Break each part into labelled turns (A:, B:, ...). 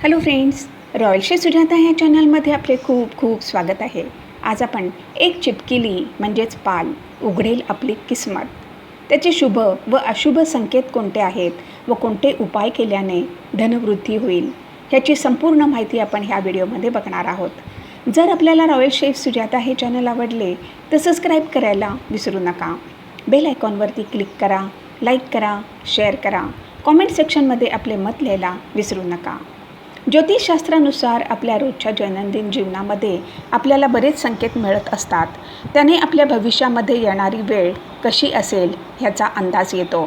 A: Hello friends, रॉयलशी Sujata ह्या चॅनलमध्ये आपले खूप खूप स्वागत आहे. आज आपण एक चिपकिली म्हणजेच पाल उघडेल आपली किस्मत, त्याचे शुभ व अशुभ संकेत कोणते आहेत व कोणते उपाय केल्याने धनवृद्धी होईल ह्याची संपूर्ण माहिती आपण ह्या व्हिडिओमध्ये बघणार आहोत. जर आपल्याला रॉयल शेफ सुजाता हे चॅनल आवडले तर सबस्क्राईब करायला विसरू नका. बेल आयकॉनवरती क्लिक करा, लाईक करा, शेअर करा, कॉमेंट सेक्शनमध्ये आपले मत लिहायला विसरू नका. ज्योतिषशास्त्रानुसार आपल्या रोजच्या दैनंदिन जीवनामध्ये आपल्याला बरेच संकेत मिळत असतात. त्याने आपल्या भविष्यामध्ये येणारी वेळ कशी असेल ह्याचा अंदाज येतो.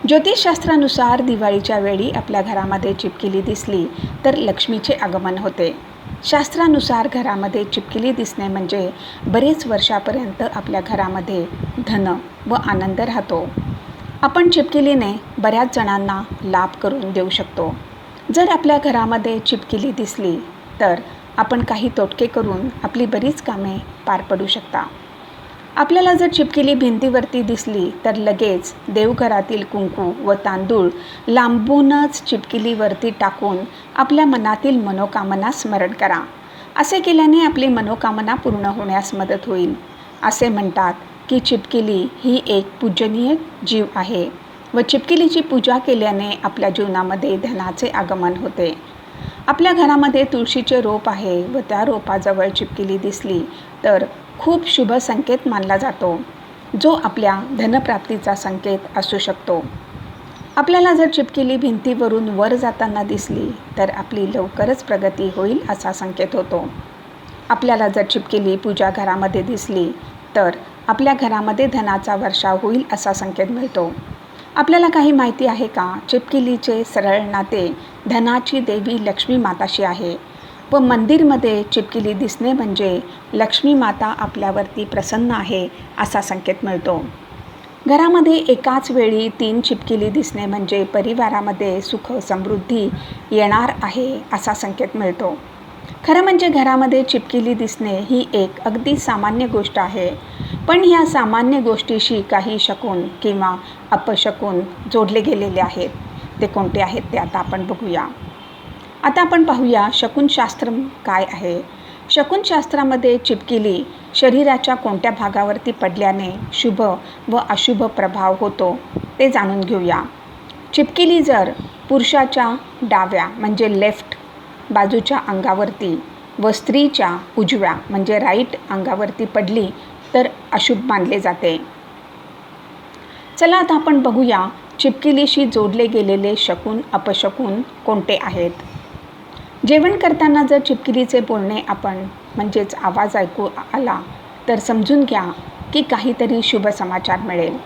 A: ज्योतिषशास्त्रानुसार दिवाळीच्या वेळी आपल्या घरामध्ये चिपकिली दिसली तर लक्ष्मीचे आगमन होते. शास्त्रानुसार घरामध्ये चिपकिली दिसणे म्हणजे बरेच वर्षापर्यंत आपल्या घरामध्ये धन व आनंद राहतो. आपण चिपकिलीने बऱ्याच जणांना लाभ करून देऊ शकतो. जर आपल्या घरामध्ये चिपकिली दिसली तर आपण काही तोटके करून आपली बरीच कामे पार पडू शकता. आपल्याला जर चिपकिली भिंतीवरती दिसली तर लगेच देवघरातील कुंकू व तांदूळ लांबूनच चिपकिलीवरती टाकून आपल्या मनातील मनोकामना स्मरण करा. असे केल्याने आपली मनोकामना पूर्ण होण्यास मदत होईल. असे म्हणतात की चिपकिली ही एक पूजनीय जीव आहे व चिपकिलीची पूजा केल्याने आपल्या जीवनामध्ये धनाचे आगमन होते. आपल्या घरामध्ये तुळशीचे रोप आहे व त्या रोपाजवळ चिपकिली दिसली तर खूप शुभ संकेत मानला जातो, जो आपल्या धनप्राप्तीचा संकेत असू शकतो. आपल्याला जर चिपकिली भिंतीवरून वर जाताना दिसली तर आपली लवकरच प्रगती होईल असा संकेत होतो. आपल्याला जर चिपकिली पूजा घरामध्ये दिसली तर आपल्या घरामध्ये धनाचा वर्षाव होईल असा संकेत मिळतो. आपल्याला काही माहिती आहे का, चिपकिलीचे सरळ नाते धनाची देवी लक्ष्मी माताशी आहे व मंदिरमध्ये चिपकिली दिसणे म्हणजे लक्ष्मी माता आपल्यावरती प्रसन्न आहे असा संकेत मिळतो. घरामध्ये एकाच वेळी 3 चिपकिली दिसणे म्हणजे परिवारामध्ये सुख समृद्धी येणार आहे असा संकेत मिळतो. खरं म्हणजे घरामध्ये चिपकिली दिसणे ही एक अगदी सामान्य गोष्ट आहे, पण ह्या सामान्य गोष्टीशी काही शकुन किंवा अपशकुन जोडले गेलेले आहेत. ते कोणते आहेत ते आता आपण बघूया. आता आपण पाहूया शकुनशास्त्र काय आहे. शकुनशास्त्रामध्ये चिपकिली शरीराच्या कोणत्या भागावरती पडल्याने शुभ व अशुभ प्रभाव होतो ते जाणून घेऊया. चिपकिली जर पुरुषाच्या डाव्या म्हणजे लेफ्ट बाजूच्या अंगावरती व स्त्रीच्या उजव्या म्हणजे राईट अंगावरती पडली तर अशुभ मानले जाते. चला आता आपण बघूया चिपकिलीशी जोडले गेलेले शकुन अपशकुन कोणते आहेत. जेवण करताना जर चिपकिलीचे बोलणे आपण म्हणजेच आवाज ऐकू आला तर समजून घ्या की काहीतरी शुभ समाचार मिळेल.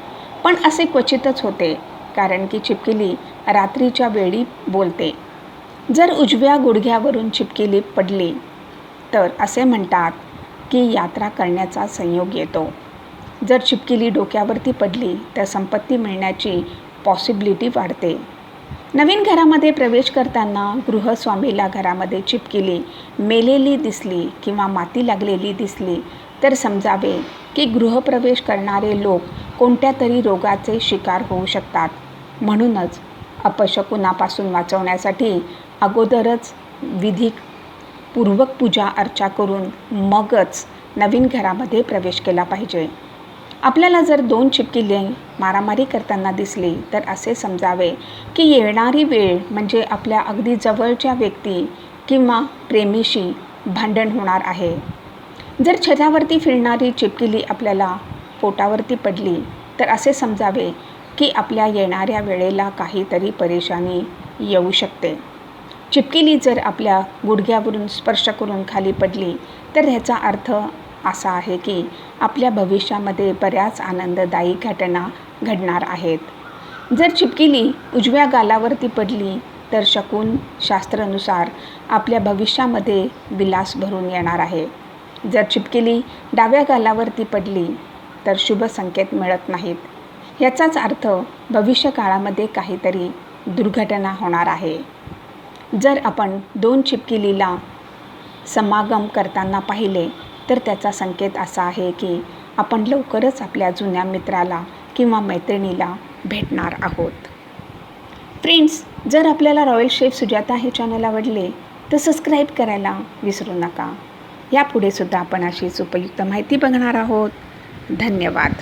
A: पण असे क्वचितच होते, कारण की चिपकिली रात्रीच्या वेळी बोलते. जर उजव्या गुडघ्यावरून चिपकिली पडली तर असे म्हणतात की यात्रा करण्याचा संयोग येतो. जर चिपकिली डोक्यावरती पडली तर संपत्ती मिळण्याची पॉसिबिलिटी वाढते. नवीन घरामध्ये प्रवेश करताना गृहस्वामीला घरामध्ये चिपकिली मेलेली दिसली किंवा माती लागलेली दिसली तर समजावे की गृहप्रवेश करणारे लोक कोणत्या तरी रोगाचे शिकार होऊ शकतात. म्हणूनच अपशकुनापासून वाचवण्यासाठी अगोदरच विधिपूर्वक पूजा अर्चा करून मगच नवीन घरामध्ये प्रवेश केला पाहिजे. आपल्याला जर 2 चिपकिली मारामारी करताना दिसली तर असे समजावे की येणारी वेळ म्हणजे आपल्या अगदी जवळच्या व्यक्ती किंवा प्रेमीशी भांडण होणार आहे. जर छतावरती फिरणारी चिपकिली आपल्याला पोटावरती पडली तर असे समजावे की आपल्या येणाऱ्या वेळेला काहीतरी परेशानी येऊ शकते. चिपकिली जर आपल्या गुडघ्यावरून स्पर्श करून खाली पडली तर ह्याचा अर्थ असा आहे की आपल्या भविष्यामध्ये बऱ्याच आनंददायी घटना घडणार आहेत. जर चिपकिली उजव्या गालावरती पडली तर शकुन शास्त्रानुसार आपल्या भविष्यामध्ये विलास भरून येणार आहे. जर चिपकिली डाव्या गालावरती पडली तर शुभ संकेत मिळत नाहीत. ह्याचाच अर्थ भविष्यकाळामध्ये काहीतरी दुर्घटना होणार आहे. जर आपण 2 चिपकिलीला समागम करताना पाहिले तर त्याचा संकेत असा आहे की आपण लवकरच आपल्या जुन्या मित्राला किंवा मैत्रिणीला भेटणार आहोत. फ्रेंड्स, जर आपल्याला रॉयल शेफ सुजाता हे चॅनल आवडले तर सबस्क्राईब करायला विसरू नका. यापुढे सुद्धा आपण अशीच उपयुक्त माहिती बघणार आहोत. धन्यवाद.